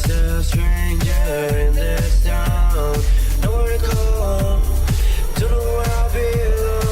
still a stranger in this town. Nowhere to call, don't know where I'll belong.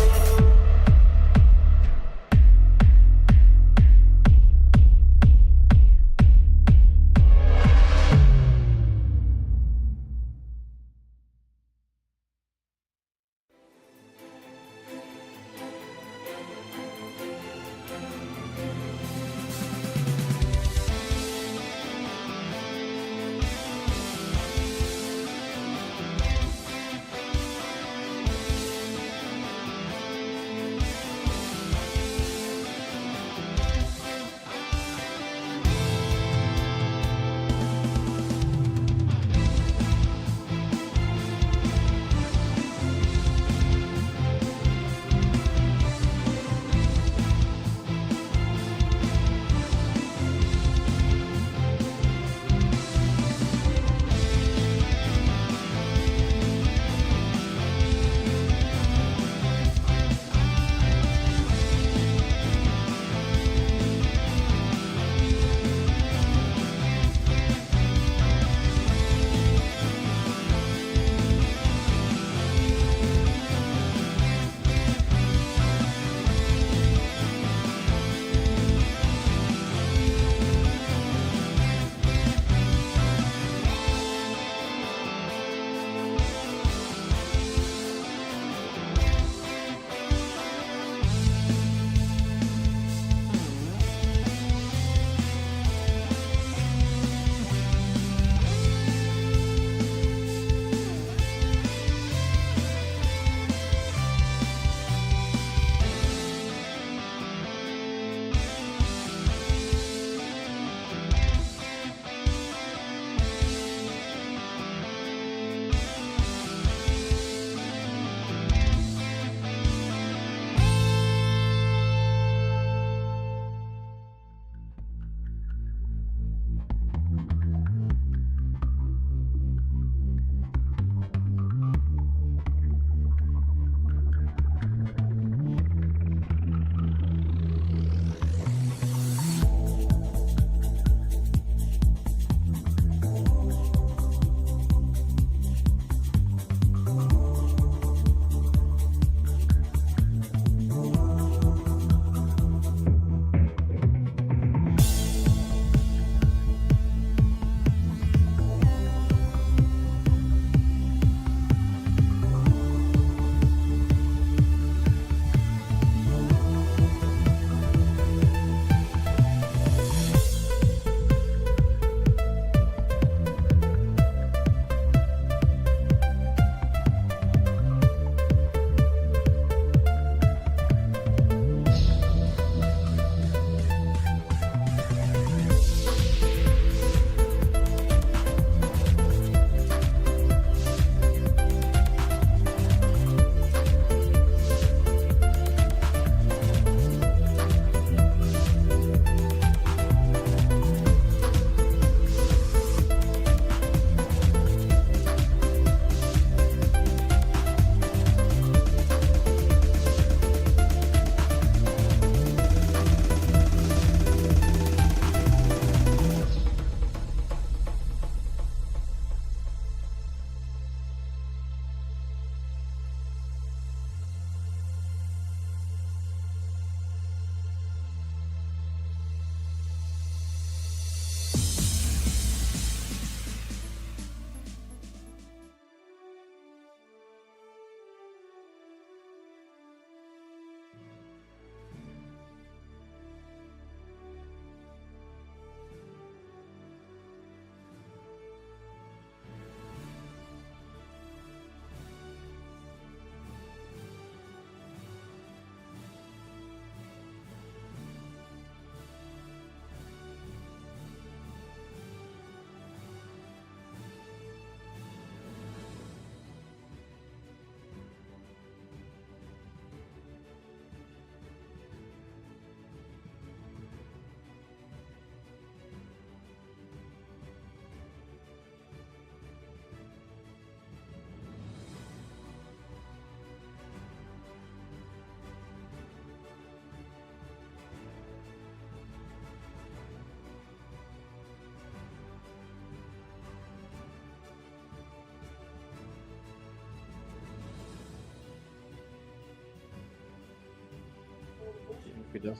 bakacağız.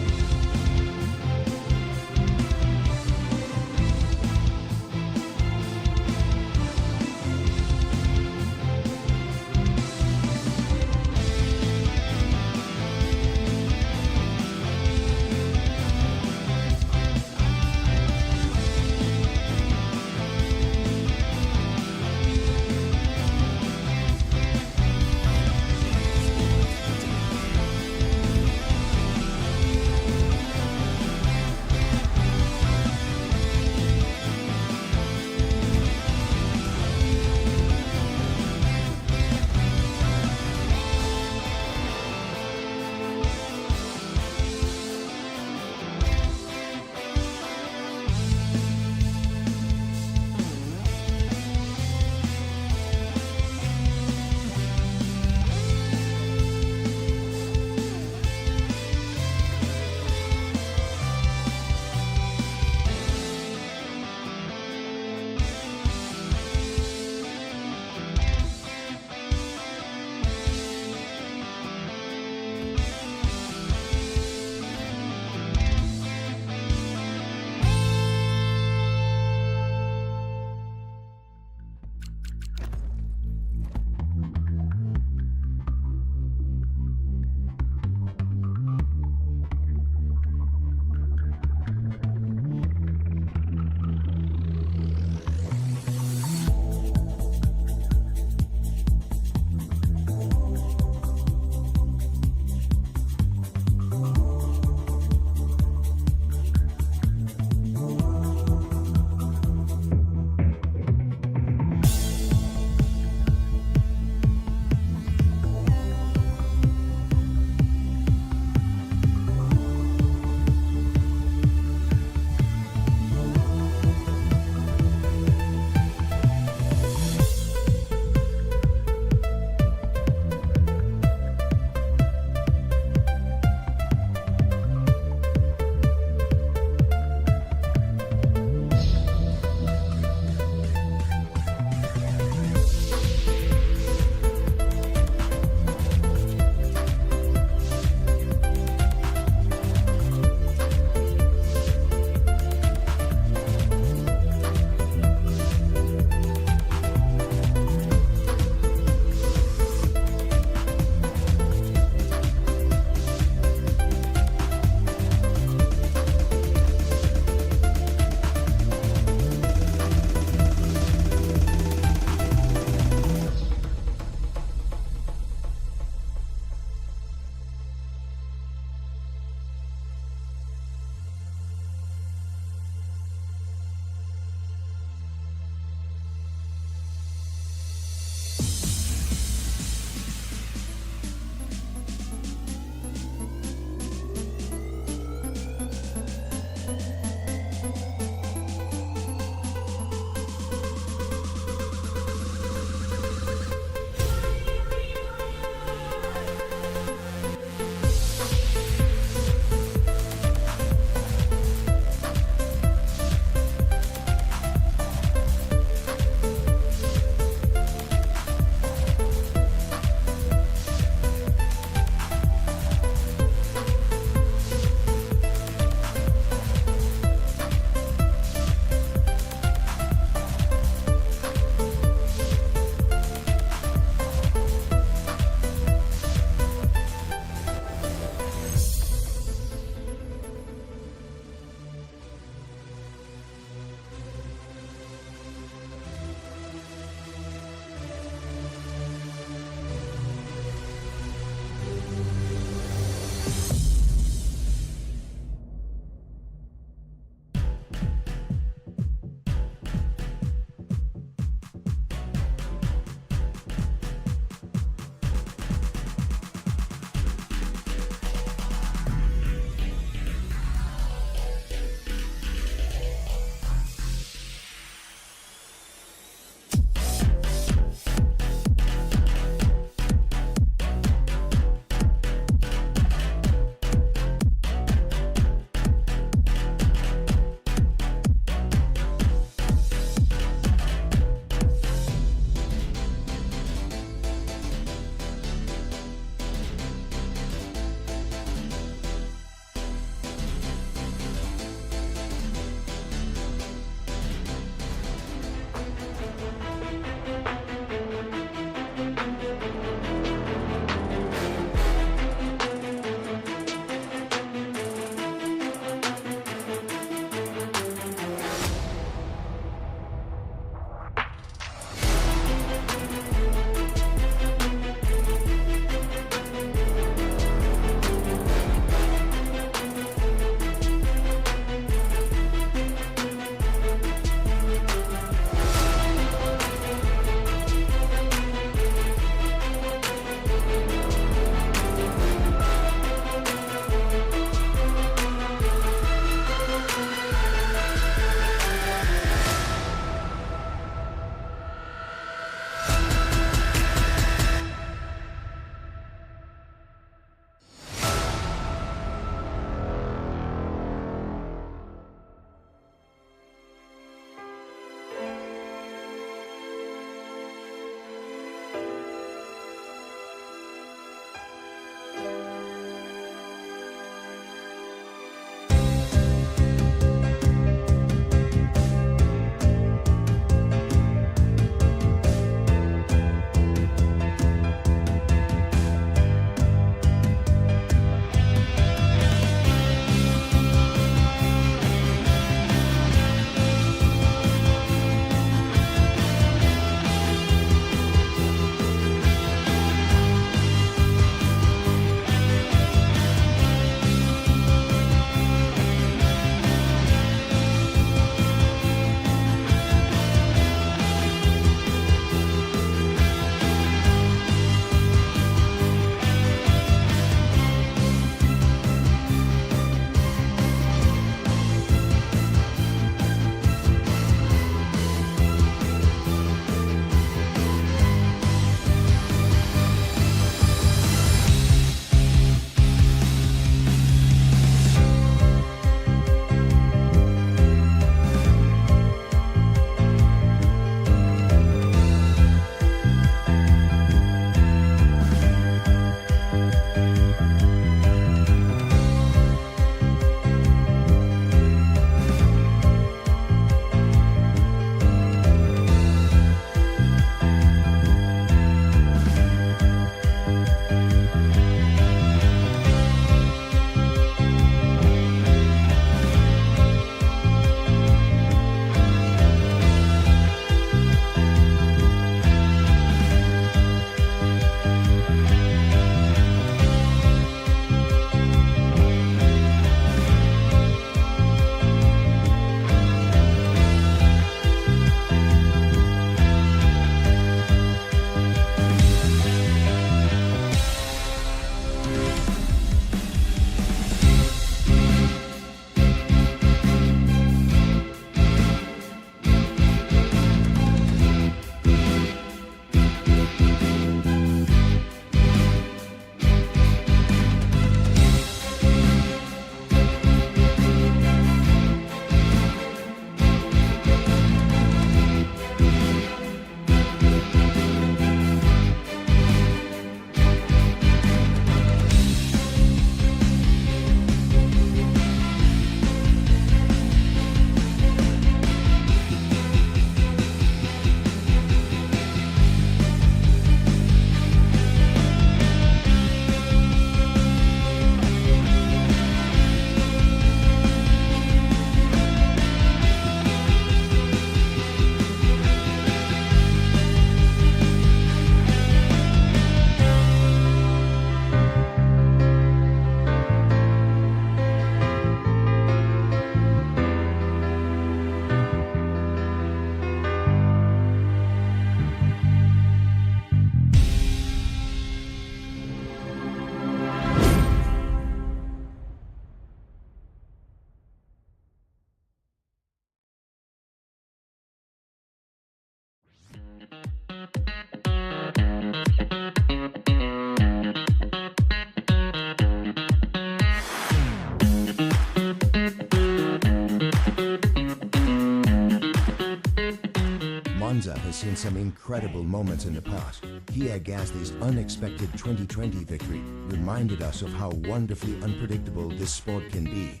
in some incredible moments in the past, Pierre Gasly's unexpected 2020 victory reminded us of how wonderfully unpredictable this sport can be.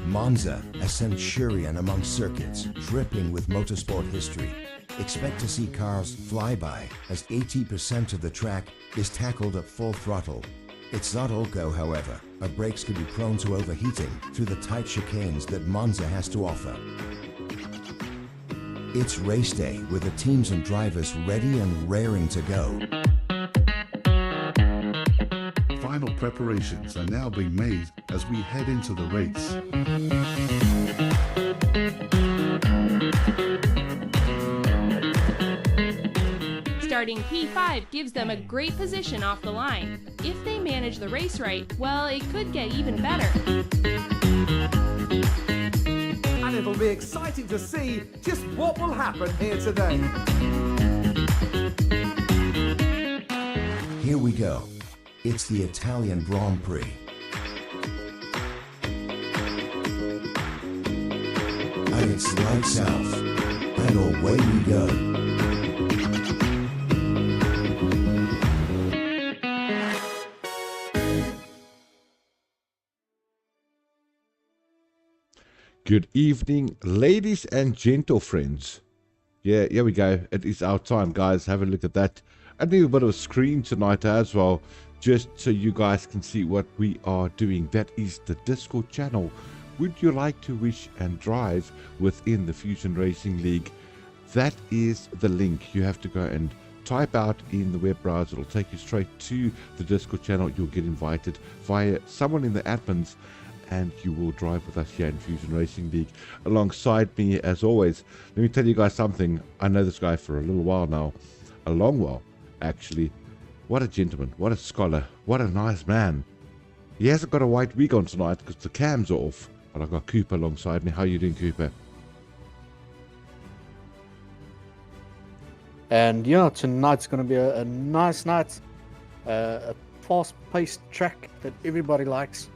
Monza, a centurion among circuits, dripping with motorsport history. Expect to see cars fly by, as 80% of the track is tackled at full throttle. It's not all go, however. Our brakes could be prone to overheating through the tight chicanes that Monza has to offer. It's race day, with the teams and drivers ready and raring to go. Final preparations are now being made as we head into the race. Starting P5 gives them a great position off the line. If they manage the race right, well, it could get even better. And it'll be exciting to see just what will happen here today. Here we go. It's the Italian Grand Prix. And it's lights out. And away we go. Good evening, ladies and gentle friends. Yeah, here we go. It is our time, guys. Have a look at that. I need a bit of a screen tonight as well, just so you guys can see what we are doing. That is the Discord channel. Would you like to wish and drive within the Fusion Racing League? That is the link. You have to go and type out in the web browser. It'll take you straight to the Discord channel. You'll get invited via someone in the admins, and you will drive with us here in Fusion Racing League. Alongside me, as always, let me tell you guys something. I know this guy for a little while now, a long while actually. What a gentleman, what a scholar, what a nice man. He hasn't got a white wig on tonight because the cams are off, but I've got Cooper alongside me. How you doing, Cooper? And yeah, tonight's going to be a nice night, a fast-paced track that everybody likes.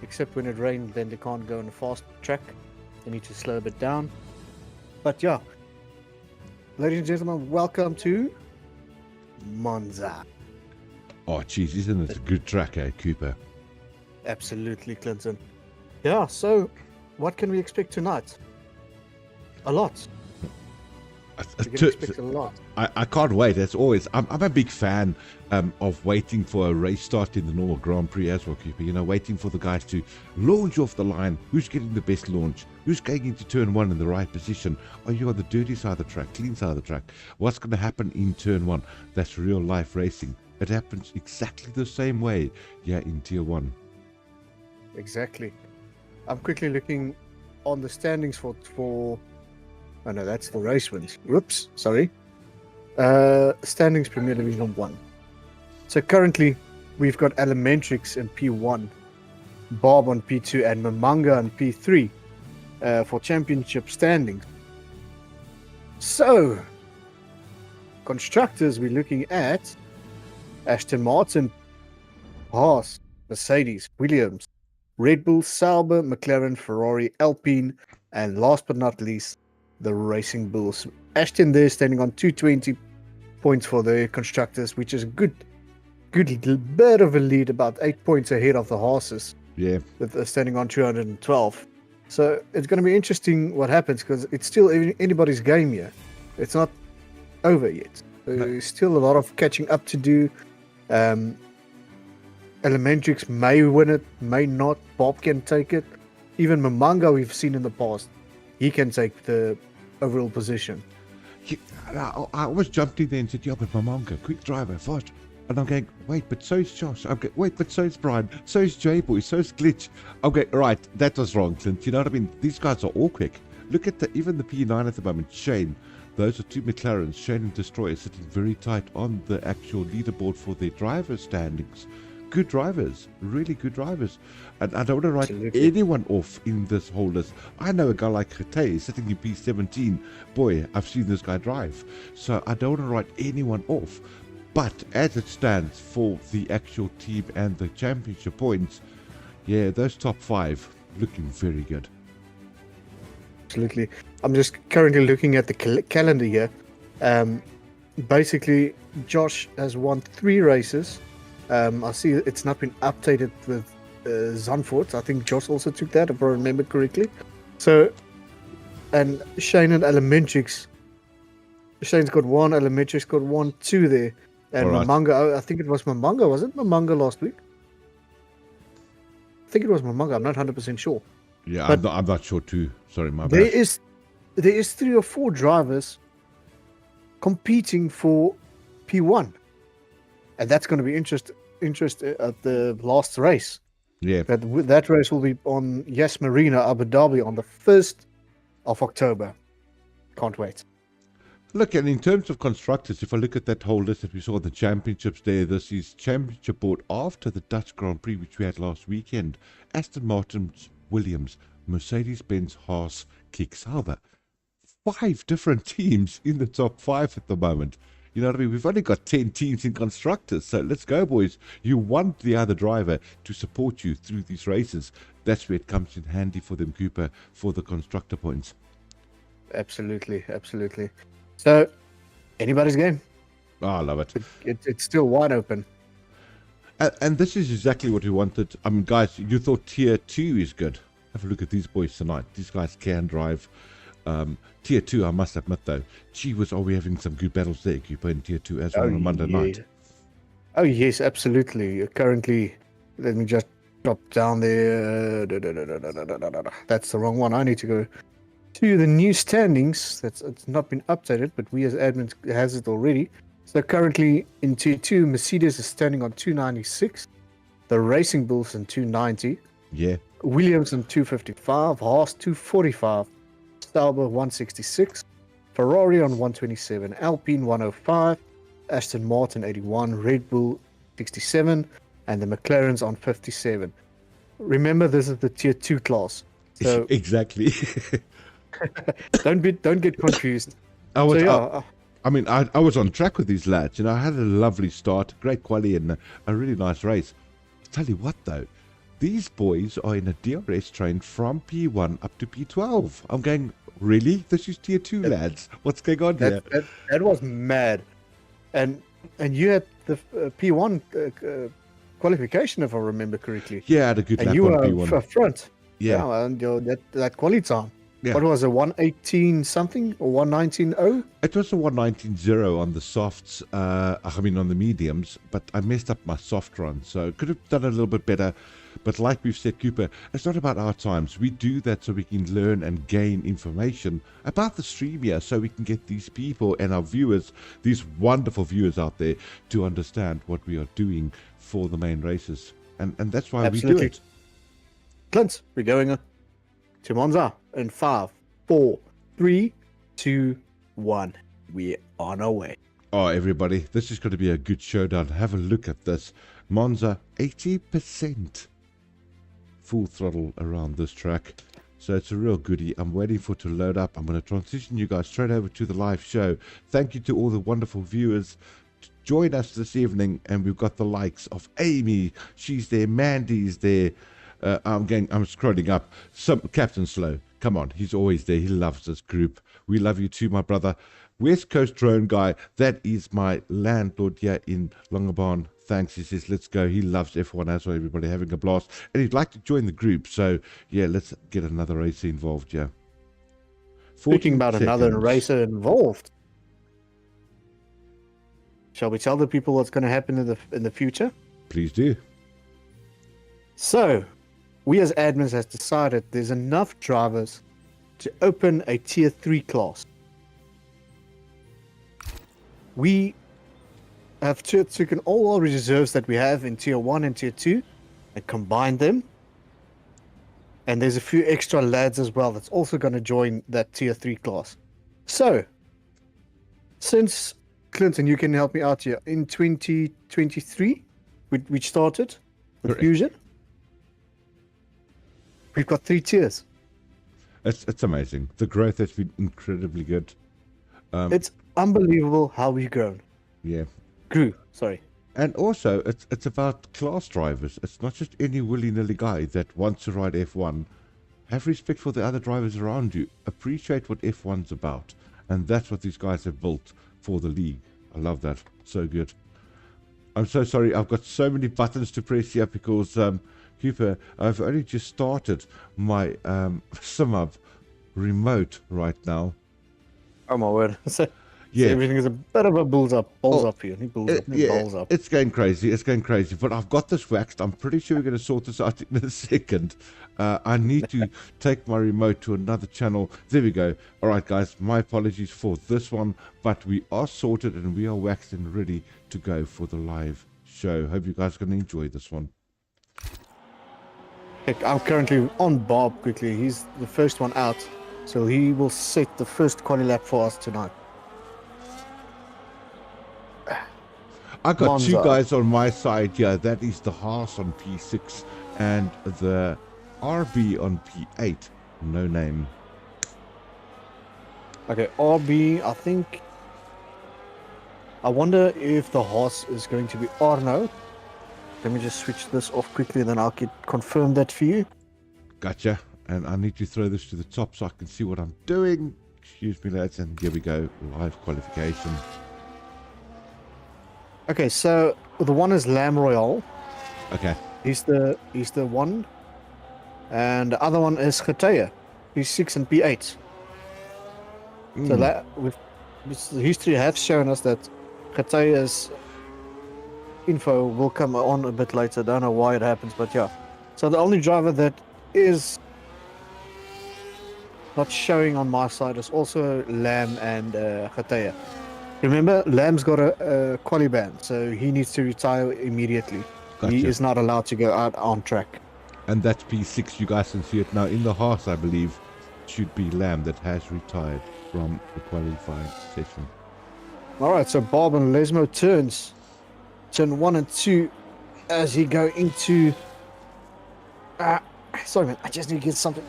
Except when it rains, then they can't go on a fast track. They need to slow a bit down. But yeah, ladies and gentlemen, welcome to Monza. Oh, geez, isn't it a good track, eh, Cooper? Absolutely, Clinton. Yeah, so what can we expect tonight? A lot. We can expect a lot. I can't wait. As always, I'm a big fan of waiting for a race start in the normal Grand Prix as well, Cooper. You know, waiting for the guys to launch off the line. Who's getting the best launch? Who's going into turn one in the right position? Are you on the dirty side of the track, clean side of the track? What's going to happen in turn one? That's real life racing. It happens exactly the same way, yeah, in tier one. Exactly. I'm quickly looking on the standings for oh no, that's the race wins. Whoops, sorry. Standings Premier Division 1. So currently, we've got Elementrix in P1, Bob on P2, and Mamanga on P3 for championship standings. So, constructors, we're looking at Aston Martin, Haas, Mercedes, Williams, Red Bull, Sauber, McLaren, Ferrari, Alpine, and last but not least, the Racing Bulls. Ashton there standing on 220 points for the constructors, which is a good bit of a lead, about 8 points ahead of the horses. Yeah. With standing on 212. So it's going to be interesting what happens, because it's still anybody's game here. It's not over yet. There's still a lot of catching up to do. Elementrix may win it, may not. Bob can take it. Even Mamanga, we've seen in the past, he can take the overall position. I always jumped in there and said, yeah, but Mamanga, quick driver, fast. And I'm going, wait, but so's Josh. I'm going, wait, but so's Brian. So's J-Boy. So's Glitch. I'm going, right, that was wrong, Clint. You know what I mean? These guys are all quick. Look at even the P9 at the moment, Shane. Those are two McLarens, Shane and Destroyer, sitting very tight on the actual leaderboard for their driver standings. Good drivers, really good drivers. And I don't want to write anyone off in this whole list. I know a guy like Hete sitting in P17. Boy, I've seen this guy drive. So I don't want to write anyone off. But as it stands for the actual team and the championship points, yeah, those top five looking very good. absolutely. I'm just currently looking at the calendar here. Basically, Josh has won 3 races. I see it's not been updated with Zandvoort. I think Josh also took that, if I remember correctly. So, and Shane and Elementrix. Shane's got 1, Elementrix got 1, 2 there. And Alright. Mamanga, I think it was Mamanga, was it Mamanga last week? I think it was Mamanga, I'm not 100% sure. Yeah, But I'm not sure too. Sorry, my There bad. is 3 or 4 drivers competing for P1. And that's going to be interest at the last race. Yeah. That race will be on Yas Marina, Abu Dhabi on the 1st of October. Can't wait. Look, and in terms of constructors, if I look at that whole list that we saw in the championships there, this is championship board after the Dutch Grand Prix, which we had last weekend. Aston Martin, Williams, Mercedes-Benz, Haas, Kick Sauber. 5 different teams in the top 5 at the moment. You know what I mean? We've only got 10 teams in constructors, so let's go, boys. You want the other driver to support you through these races. That's where it comes in handy for them, Cooper, for the constructor points. Absolutely, absolutely. So, anybody's game. Oh, I love it. It's still wide open. And this is exactly what we wanted. I mean, guys, you thought Tier 2 is good. Have a look at these boys tonight. These guys can drive. Tier 2, I must admit, though. Gee whiz, are we having some good battles there, Cooper, in Tier 2 as well on a Monday night? Oh, yes, absolutely. Currently, let me just drop down there. That's the wrong one. I need to go to the new standings. It's not been updated, but we as admins has it already. So currently in Tier 2, Mercedes is standing on 296. The Racing Bulls in 290. Yeah. Williams in 255. Haas 245. Sauber 166. Ferrari on 127. Alpine 105. Aston Martin 81. Red Bull 67. And the McLaren's on 57. Remember, this is the Tier 2 class. So Exactly. don't get confused. I was, So, yeah, I mean, I was on track with these lads. You know, I had a lovely start, great quality, and a really nice race. Tell you what, though, these boys are in a DRS train from P1 up to P12. I'm going, really? This is Tier 2, lads. What's going on here? that was mad. And you had the P1 qualification, if I remember correctly. Yeah, I had a good And lap you on were P1. front. Yeah. And that quality time. Yeah. What was it, 118 something or 119.0? It was a 119.0 on the softs, I mean on the mediums, but I messed up my soft run, so could have done a little bit better. But like we've said, Cooper, it's not about our times. We do that so we can learn and gain information about the stream here, so we can get these people and our viewers, these wonderful viewers out there, to understand what we are doing for the main races. And that's why we do Absolutely. it. Clint, we're going to Monza in 5, 4, 3, 2, 1. We're on our way. Oh, everybody, this is going to be a good showdown. Have a look at this. Monza, 80% full throttle around this track. So it's a real goodie. I'm waiting for it to load up. I'm going to transition you guys straight over to the live show. Thank you to all the wonderful viewers. Join us this evening, and we've got the likes of Amy. She's there. Mandy's there. I'm scrolling up. Captain Slow. Come on, he's always there. He loves this group. We love you too, my brother. West Coast Drone Guy, that is my landlord here in Longabon. Thanks. He says, let's go. He loves F1 as well. Everybody having a blast. And he'd like to join the group. So, yeah, let's get another racer involved, yeah. Speaking about 14 another seconds. racer involved, shall we tell the people what's going to happen in the future? Please do. So, we as admins has decided there's enough drivers to open a Tier 3 class. We have taken all our reserves that we have in Tier 1 and Tier 2 and combined them. And there's a few extra lads as well that's also going to join that Tier 3 class. So, since, Clinton, you can help me out here, in 2023, which started with Correct. Fusion, we've got 3 tiers. It's amazing. The growth has been incredibly good. It's unbelievable how we've grown. Yeah. Grew, sorry. And also, it's about class drivers. It's not just any willy-nilly guy that wants to ride F1. Have respect for the other drivers around you. Appreciate what F1's about. And that's what these guys have built for the league. I love that. So good. I'm so sorry. I've got so many buttons to press here because, Cooper, I've only just started my SimHub remote right now. Oh my word. So Yeah. everything is a bit of a balls up here. Balls up. It's going crazy. It's going crazy. But I've got this waxed. I'm pretty sure we're going to sort this out in a second. I need to take my remote to another channel. There we go. All right, guys. My apologies for this one. But we are sorted and we are waxed and ready to go for the live show. Hope you guys are going to enjoy this one. Heck, I'm currently on Bob quickly. He's the first one out. So he will set the first quali lap for us tonight. I got two Monza. guys on my side here. That is the Haas on P6 and the RB on P8. No name. Okay, RB, I think... I wonder if the horse is going to be Arno. Let me just switch this off quickly, then I'll confirm that for you. Gotcha. And I need to throw this to the top so I can see what I'm doing. Excuse me, lads. And here we go. Live qualification. Okay, so the one is Lamb Royale. Okay. He's the one. And the other one is Geteja. P6 and P8. So that the history has shown us that Geteja's info will come on a bit later. Don't know why it happens, but yeah. So the only driver that is not showing on my side is also Lamb and Geteja. Remember, Lamb's got a quali ban, so he needs to retire immediately. Gotcha. He is not allowed to go out on track. And that's P6. You guys can see it now. In the Haas, I believe, should be Lamb that has retired from the qualifying session. Alright, so Bob and Lesmo turns. Turn 1 and 2 as he go into... sorry man, I just need to get something.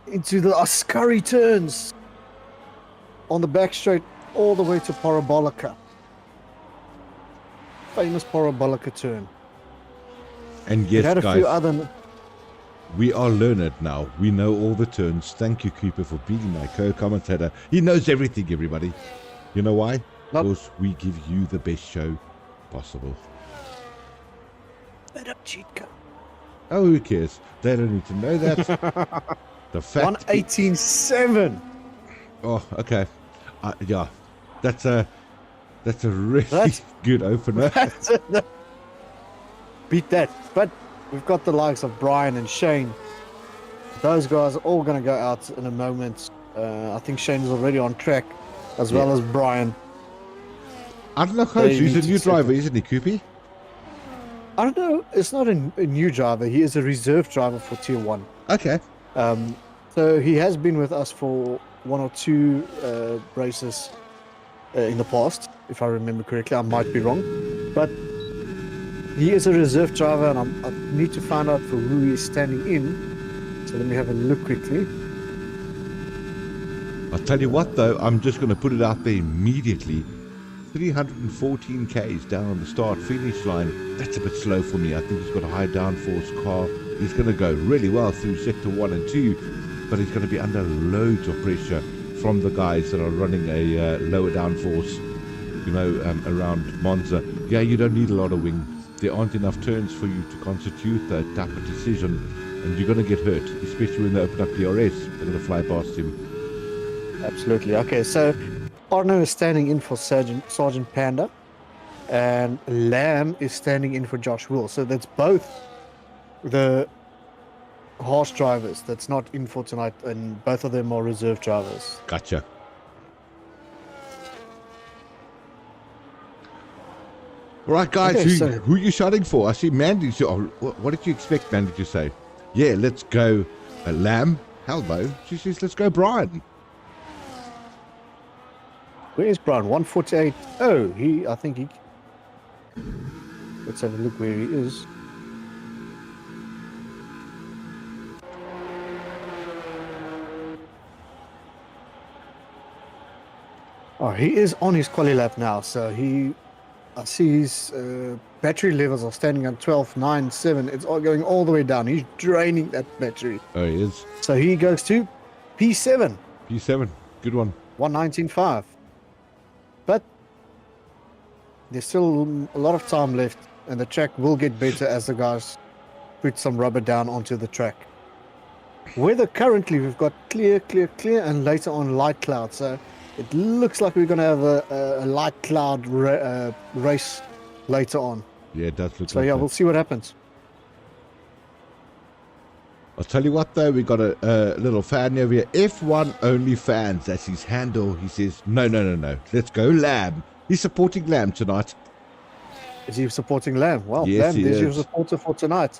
Into the Ascari turns. On the back straight all the way to Parabolica. Famous Parabolica turn. And It yes, had a guys, few other... we are learned now. We know all the turns. Thank you, Cooper, for being my co-commentator. He knows everything, everybody. You know why? Not- Because we give you the best show possible. Let up cheat code. Oh, who cares? They don't need to know that. The fact... 118.7. Oh, okay. Yeah, that's a really That's- good opener. Beat that. But we've got the likes of Brian and Shane. Those guys are all going to go out in a moment. I think Shane is already on track, as well as Brian. I don't know, Coach. They He's a need new to driver, isn't he, Koopy? I don't know. It's not a new driver. He is a reserve driver for Tier 1. Okay. So he has been with us for 1 or 2 races in the past, if I remember correctly. I might be wrong. But he is a reserve driver, and I need to find out for who he's standing in. So let me have a look quickly. I'll tell you what, though, I'm just going to put it out there immediately. 314 Ks down on the start-finish line. That's a bit slow for me. I think he's got a high downforce car. He's going to go really well through Sector 1 and 2, but he's going to be under loads of pressure from the guys that are running a lower downforce, you know, around Monza. Yeah, you don't need a lot of wing. There aren't enough turns for you to constitute that type of decision, and you're going to get hurt, especially when they open up DRS. They're going to fly past him. Absolutely. Okay, so Arno is standing in for Sergeant Panda, and Lamb is standing in for Josh Will. So that's both the horse drivers that's not in for tonight, and both of them are reserve drivers. Gotcha. All right, guys, Okay, who are you shouting for? I see Mandy. Oh, what did you expect Mandy to say? Yeah, let's go Lamb. Helmo. She says, let's go Brian. Where is Brian? 148. Oh, I think he... Let's have a look where he is. Oh, he is on his quali lap now, so I see he's battery levels are standing on 12, 9, 7. It's all going all the way down. He's draining that battery. Oh, he is. So he goes to P7, P7. Good one. 119.5. But there's still a lot of time left, and the track will get better as the guys put some rubber down onto the track. Weather currently, we've got clear, and later on light cloud. So it looks like we're going to have a light cloud race later on. Yeah, it does look So like yeah, that. we'll see what happens. I'll tell you what though, we got a little fan over here. F1 only fans, that's his handle. He says, no. Let's go Lamb. He's supporting Lamb tonight. Is he supporting Lamb? Well, Yes, Lamb, he there's your is. supporter for tonight.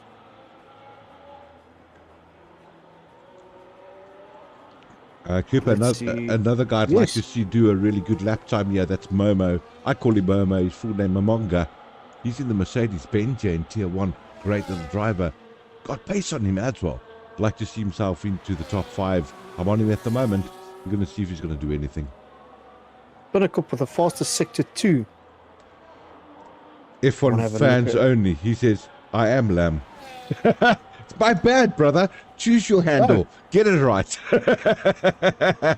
Cooper, Let's see. another guy I'd like Yes. to see do a really good lap time here. That's Momo. I call him Momo. His full name Momonga. He's in the Mercedes-Benz here in Tier 1. Great little driver. Got pace on him as well. I'd like to see himself into the top 5. I'm on him at the moment. I'm going to see if he's going to do anything. Binnenkop with the fastest sector 2. Wanna F1 have a fans look at- only. He says, I am Lamb. It's my bad, brother. Choose your handle. Get it right.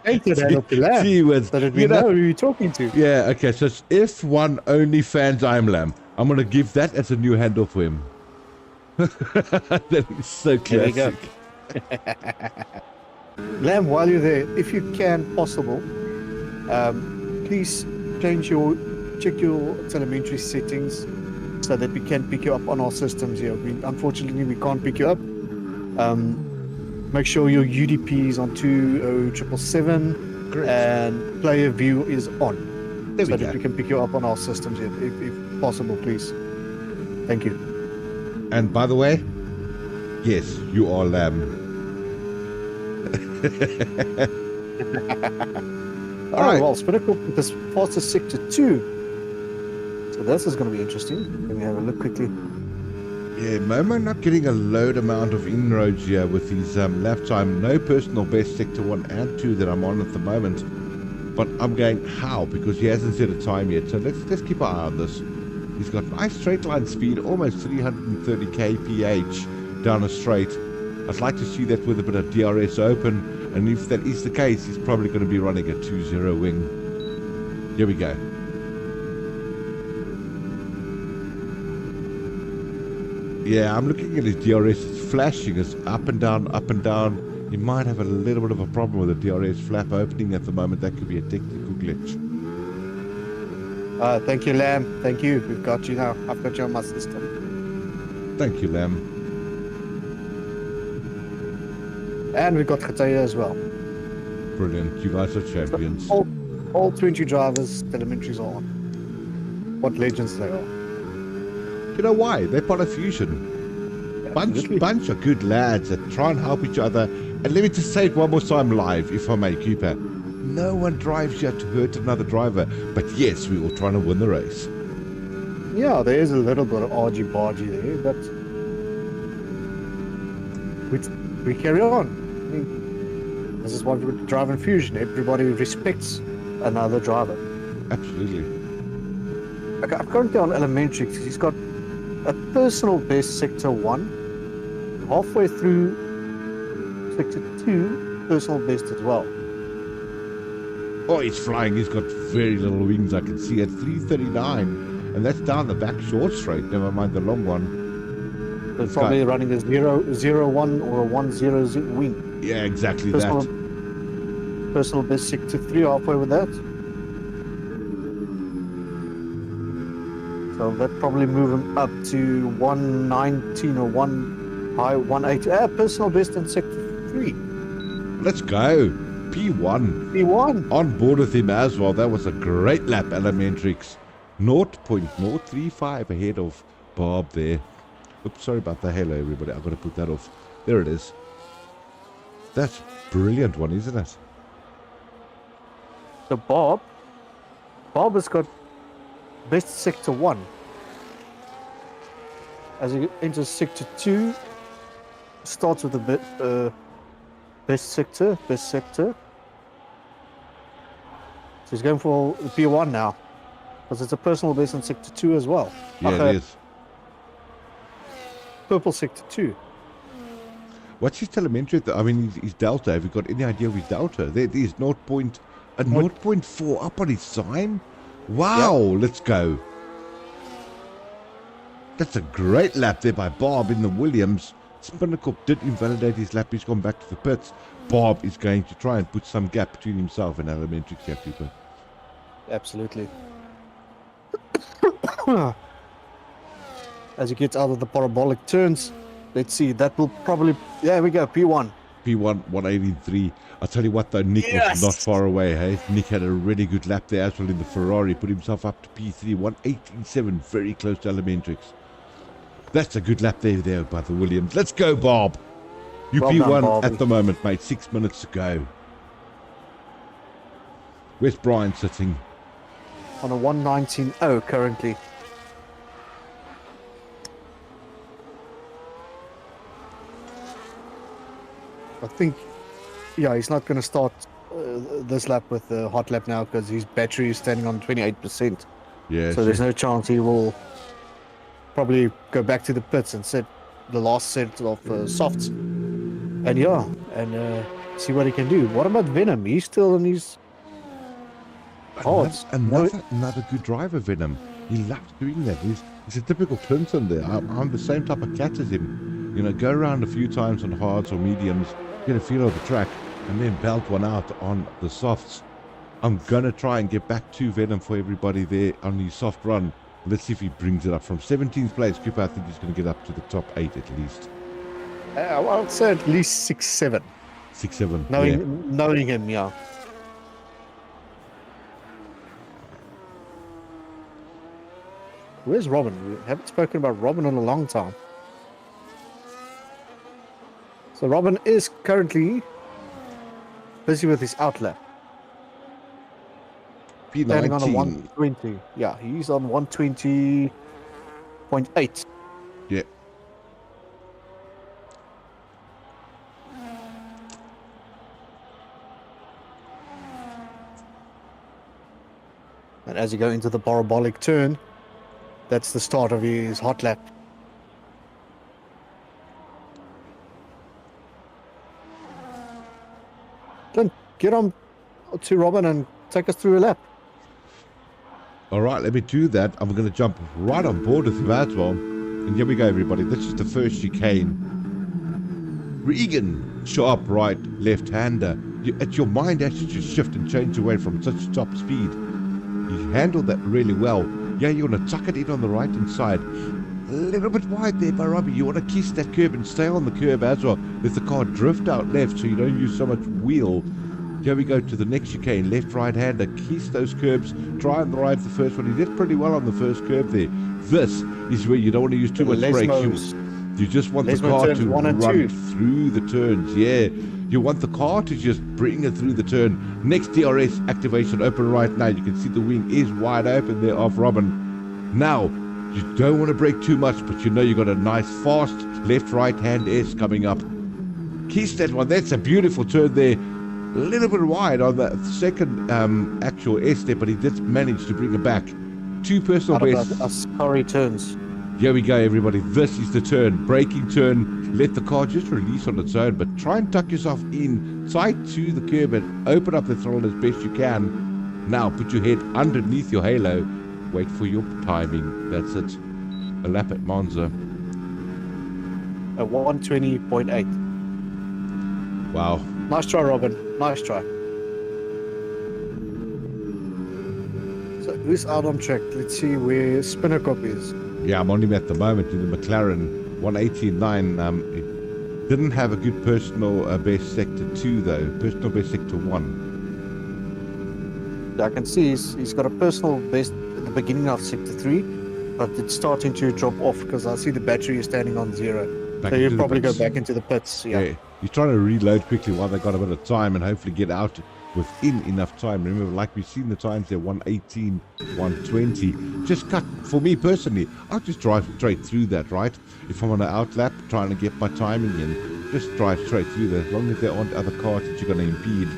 Ain't it handle to Lamb? Gee whiz. So that we You know- know who you're talking to. Yeah, okay, so it's F1 only fans I am Lamb. I'm going to give that as a new handle for him. That is so There we go. classic. Lamb, while you're there, if you can possible, please check your telemetry settings so that we can pick you up on our systems here. Unfortunately, we can't pick you up. Make sure your UDP is on 20777 Correct. and player view is on. There so we that go. we can pick you up on our systems here, if possible, please. Thank you. And by the way, yes, you are Lamb. All right, well, Spinnacle with this fastest sector 2. So this is going to be interesting. Let me have a look quickly. Yeah, Momo not getting a load amount of inroads here with his lap time. No personal best sector 1 and 2 that I'm on at the moment. But I'm going, how? Because he hasn't set a time yet. So let's keep our eye on this. He's got nice straight line speed, almost 330 kph down a straight. I'd like to see that with a bit of DRS open. And if that is the case, he's probably going to be running a 2-0 wing. Here we go. Yeah, I'm looking at his DRS. It's flashing. It's up and down, up and down. He might have a little bit of a problem with the DRS flap opening at the moment. That could be a technical glitch. Thank you, Lamb. Thank you. We've got you now. I've got you on my system. Thank you, Lamb. And we've got Khataya as well. Brilliant. You guys are champions. All 20 drivers, telemetries are on. What legends they are. You know why? They're part of Fusion. Absolutely. Bunch of good lads that try and help each other. And let me just say it one more time live, if I may, Cooper. No one drives here to hurt another driver. But yes, we will try to win the race. Yeah, there is a little bit of argy-bargy there, but we carry on. I mean, this is what we're driving Fusion. Everybody respects another driver. Absolutely. I'm currently on Elementary. He's got a personal best sector 1. Halfway through sector 2, personal best as well. Oh, he's flying. He's got very little wings. I can see at 339. And that's down the back short straight. Never mind the long one. They're This probably guy- running a 0-0-1 or a 1-0 wing. Yeah, exactly Personal, that. personal best sector 3 halfway with that. So that probably move him up to 119 or 180. Personal best in sector 3. Let's go. P1. P1. On board with him as well. That was a great lap, Elementrix. 0.035 ahead of Bob there. Oops, sorry about the halo, everybody. I've got to put that off. There it is. That's a brilliant one, isn't it? So Bob has got best sector 1. As he enters sector 2, starts with the best sector. So he's going for the P1 now. Because it's a personal best in sector 2 as well. Yeah, Okay. it is. purple sector 2. What's his telemetry? I mean, his delta. Have you got any idea of his delta? There is 0.4 up on his sign. Wow, let's go. That's a great lap there by Bob in the Williams. Spinnacle did invalidate his lap. He's gone back to the pits. Bob is going to try and put some gap between himself and Elementary Capkeeper. Absolutely. As he gets out of the parabolic turns, let's see, that will probably... There we go, P1. P1 183. I'll tell you what though, Nick was not far away. Hey, Nick had a really good lap there as well in the Ferrari. Put himself up to P3 187, very close to Elementrix. That's a good lap there by the Williams. Let's go, Bob. You Well P1 done, at the moment, mate. 6 minutes to go. Where's Brian sitting? On a 119.0 currently. I think, yeah, he's not going to start this lap with the hot lap now because his battery is standing on 28%. Yeah. So there's no chance he will probably go back to the pits and set the last set of softs. And yeah, and see what he can do. What about Venom? He's still in his... Another good driver, Venom. He loves doing that. He's a typical Clinton there. I'm the same type of cat as him. You know, go around a few times on hards or mediums, get a feel of the track, and then belt one out on the softs. I'm going to try and get back to Venom for everybody there on his soft run. Let's see if he brings it up. From 17th place, Cooper, I think he's going to get up to the top 8 at least. Well, I would say at least 6, 7. 6, 7. Knowing him, yeah. Where's Robin? We haven't spoken about Robin in a long time. So Robin is currently busy with his outlap. Standing on a P19. 120. Yeah, he's on 120.8. Yeah. And as you go into the parabolic turn, that's the start of his hot lap. Then get on to Robin and take us through a lap. All right, let me do that. I'm going to jump right on board with him as well. And here we go, everybody. This is the first chicane. Regan, sharp right, left-hander. At your mind actually just shift and change away from such top speed. You handled that really well. Yeah, you want to tuck it in on the right-hand side. A little bit wide there by Robbie. You want to kiss that curb and stay on the curb as well. Let the car drift out left so you don't use so much wheel. Here we go to the next chicane. Left, right-hander. Kiss those curbs. Try and drive the first one. He did pretty well on the first curb there. This is where you don't want to use too much brakes. You just want the car to run through the turns. Yeah. You want the car to just bring it through the turn. Next DRS activation open right now. You can see the wing is wide open there off Robin. Now, you don't want to brake too much, but you know you got a nice fast left-right hand S coming up. Kiss that one. That's a beautiful turn there. A little bit wide on the second actual S there, but he did manage to bring it back. 2 personal bests. Ascari turns. Here we go, everybody. This is the turn. Braking turn. Let the car just release on its own, but try and tuck yourself in tight to the curb and open up the throttle as best you can. Now, put your head underneath your halo. Wait for your timing. That's it. A lap at Monza. A 120.8. Wow. Nice try, Robin. Nice try. So, who's out on track? Let's see where Spinnerkop is. Yeah, I'm on him at the moment in the McLaren 189. It didn't have a good personal best sector 2 though. Personal best sector 1. I can see he's got a personal best at the beginning of sector 3, but it's starting to drop off because I see the battery is standing on 0. Back so you'll into the probably go pits. back into the pits. Yeah. You're trying to reload quickly while they got a bit of time and hopefully get out within enough time. Remember, like we've seen the times there, 118, 120. Just cut. For me personally, I'll just drive straight through that, right? If I'm on an outlap trying to get my timing in, just drive straight through that. As long as there aren't other cars that you're going to impede,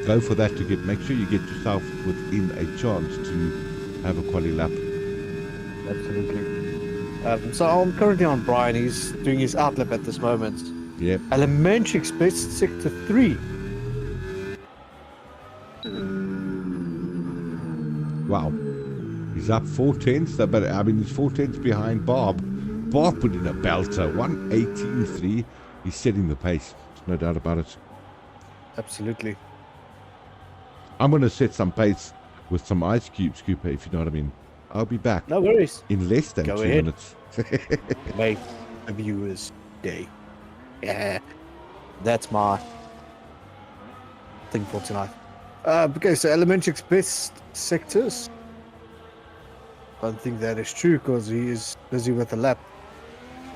go for that to make sure you get yourself within a chance to have a quali lap. Absolutely. So I'm currently on Brian. He's doing his outlap at this moment. Yep. Elementrix best sector 3. Wow. He's up 4/10, but I mean, he's 4/10 behind Bob. Bob put in a belter, 1:18.3. He's setting the pace. There's no doubt about it. Absolutely. I'm going to set some pace with some ice cubes, Cooper, if you know what I mean. I'll be back No worries. in less than Go 2 ahead. minutes. Make a viewer's day. Yeah. That's my thing for tonight. Okay, so Elementrix best sectors. I don't think that is true because he is busy with the lap.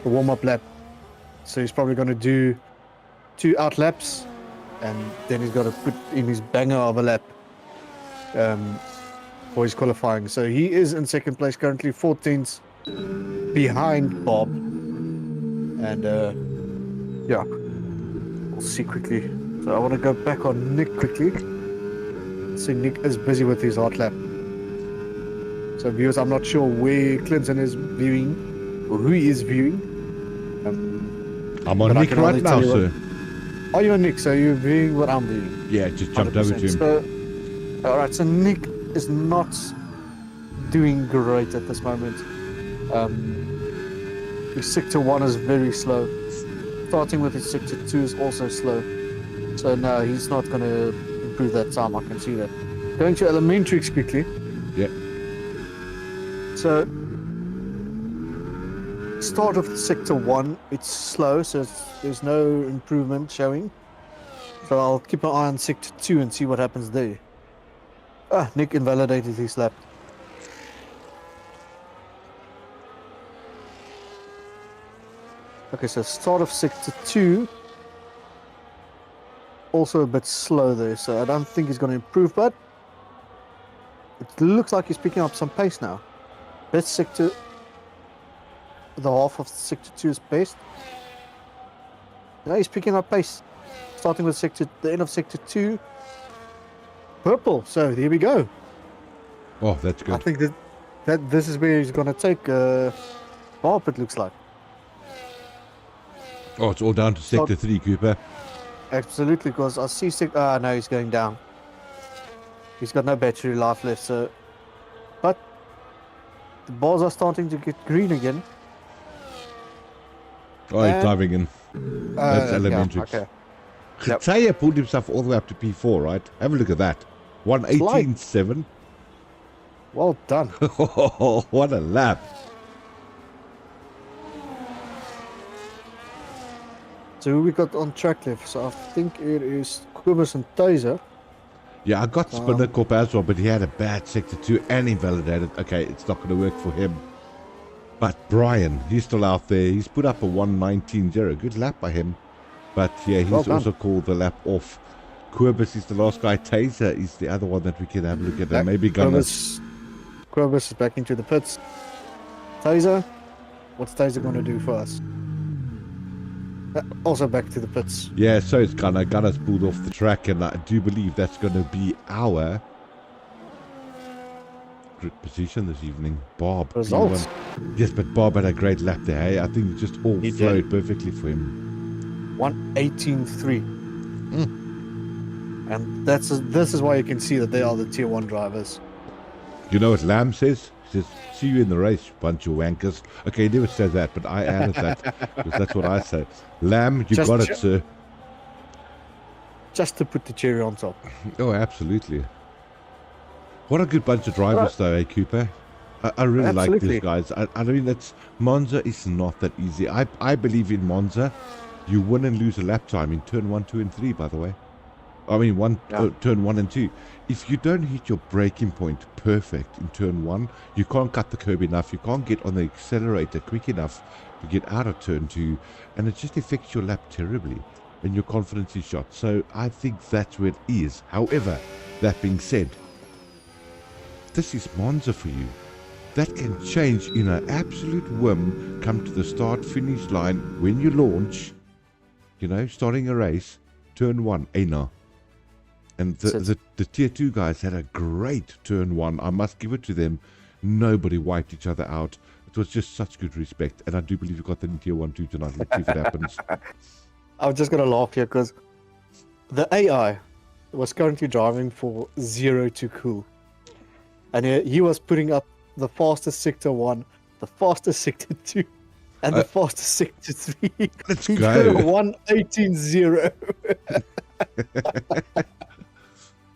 The warm-up lap. So he's probably going to do 2 out laps. And then he's got to put in his banger of a lap. For his qualifying. So he is in second place currently, 14th behind Bob. And yeah, we'll see quickly. So I want to go back on Nick quickly. So Nick is busy with his hot lap. So viewers, I'm not sure where Clinton is viewing or who he is viewing. I'm But on I Nick can right only now, tell you sir. Are you on Nick? So you're viewing what I'm viewing? Yeah, just jumped over to 100%. him. So, all right, so Nick is not doing great at this moment. His sector 1 is very slow. Starting with his sector 2 is also slow. So no, he's not going to improve that time. I can see that. Going to Elementrix quickly. Yeah. So start of sector 1, it's slow, so there's no improvement showing. So I'll keep an eye on sector 2 and see what happens there. Nick invalidated his lap. Okay, so start of sector 2. Also a bit slow there, so I don't think he's going to improve, but it looks like he's picking up some pace now. Best sector, the half of sector 2 is best. Now he's picking up pace. Starting with the end of sector 2. Purple, so there we go. Oh, that's I good. think that this is where he's going to take Bob, it looks like. Oh, it's all down to sector 3, Cooper. Absolutely, because I see no, he's going down. He's got no battery life left, so... But the bars are starting to get green again. Oh, he's And- diving in. That's Elementrix. Yeah, okay. Yep. Kataya pulled himself all the way up to P4, right? Have a look at that. 1:18.7. Well done. What a lap. So who we got on track left? So I think it is Quibus and Taser. Yeah, I got Spinnerkop as well, but he had a bad sector 2 and invalidated. Okay, it's not going to work for him. But Brian, he's still out there. He's put up a 1:19.0. Good lap by him. But yeah, he's Well done. also called the lap off. Quibus is the last guy. Taser is the other one that we can have a look at. And maybe Gunners. Quibus is back into the pits. Taser, what's Taser going to do for us? Also back to the pits. Yeah, so it's Gunner. Gunner's pulled off the track, and I do believe that's going to be our grid position this evening. Bob. Results. P1. Yes, but Bob had a great lap there. Hey? I think it just all He did. flowed perfectly for him. 1:18.3. And this is why you can see that they are the tier 1 drivers. You know what Lamb says? He says, see you in the race, bunch of wankers. Okay, he never says that, but I added that because that's what I say. Lamb, you Just got it, ju- sir. Just to put the cherry on top. Oh, absolutely. What a good bunch of drivers, though, eh, Cooper? I really like Absolutely. these guys. I mean, Monza is not that easy. I believe in Monza. You win and lose a lap time in turn 1, 2, and 3, by the way. I mean, turn 1 and 2. If you don't hit your braking point perfect in turn 1, you can't cut the curb enough. You can't get on the accelerator quick enough to get out of turn 2. And it just affects your lap terribly. And your confidence is shot. So I think that's where it is. However, that being said, this is Monza for you. That can change in an absolute whim. Come to the start-finish line when you launch. You know, starting a race, turn 1, Aina. And the tier 2 guys had a great turn 1. I must give it to them. Nobody wiped each other out. it was just such good respect. And I do believe you got the Tier 1 too tonight. Let's see if it happens. I was just going to laugh here because the AI was currently driving for 0 to cool. And he was putting up the fastest Sector 1, the fastest Sector 2, and the fastest Sector 3. Let's He go. got a 1:18.0.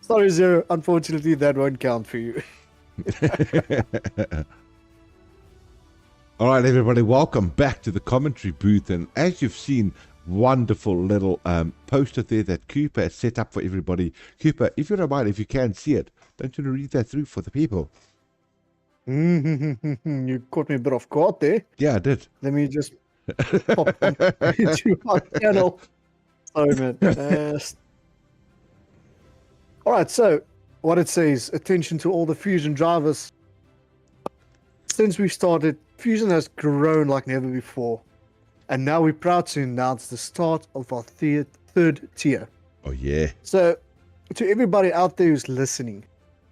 Sorry, Zero. Unfortunately, that won't count for you. All right, everybody, welcome back to the commentary booth. And as you've seen, wonderful little poster there that Cooper has set up for everybody. Cooper, if you don't mind, if you can see it, don't you want to read that through for the people? You caught me a bit off guard there. Yeah, I did. Let me just pop into our channel. Sorry, man. All right, so what it says, attention to all the Fusion drivers. Since we started, Fusion has grown like never before. And now we're proud to announce the start of our third tier. Oh, yeah. So, to everybody out there who's listening,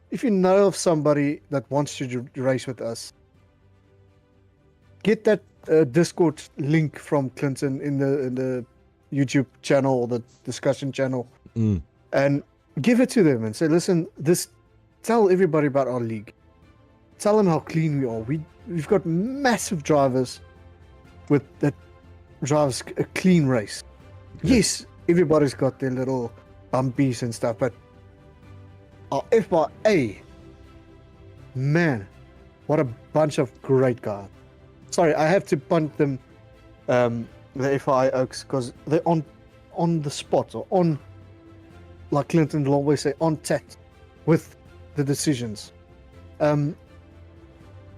if you know of somebody that wants to race with us, get that Discord link from Clinton in the YouTube channel or the discussion channel, and give it to them and say, listen, tell everybody about our league. Tell them how clean we are. We've got massive drivers that drives a clean race. Yes, everybody's got their little bumpies and stuff, but our FIA, man, what a bunch of great guys. Sorry, I have to punt them, the FIA Oaks, because they're on the spot, or on, like Clinton will always say, on tact with the decisions.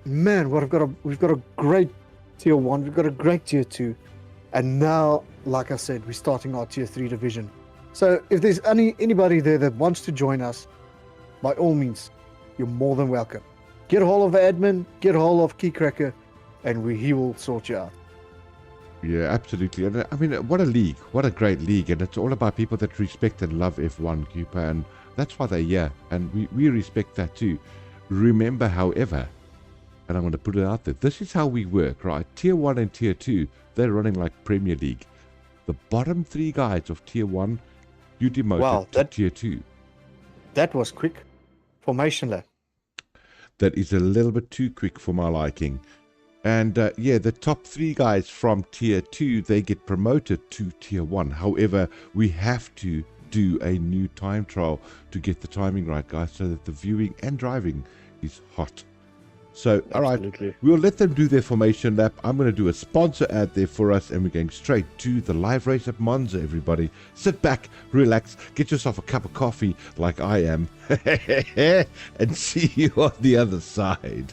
Man, we've got a great tier 1, we've got a great tier 2, and now, like I said, we're starting our tier 3 division. So if there's anybody there that wants to join us, by all means, you're more than welcome. Get a hold of admin, get a hold of Keycracker, and he will sort you out. Yeah, absolutely. And I mean, what a league. What a great league. And it's all about people that respect and love F1, Cooper. And that's why they're here. And we respect that too. Remember, however, and I'm going to put it out there, this is how we work, right? Tier 1 and Tier 2, they're running like Premier League. The bottom 3 guys of Tier 1, you demoted to Tier 2. That was quick. Formation lap. That is a little bit too quick for my liking. And yeah, the top 3 guys from Tier 2, they get promoted to Tier 1. However, we have to do a new time trial to get the timing right, guys, so that the viewing and driving is hot. So, all right, we'll let them do their formation lap. I'm going to do a sponsor ad there for us, and we're going straight to the live race at Monza, everybody. Sit back, relax, get yourself a cup of coffee like I am, and see you on the other side.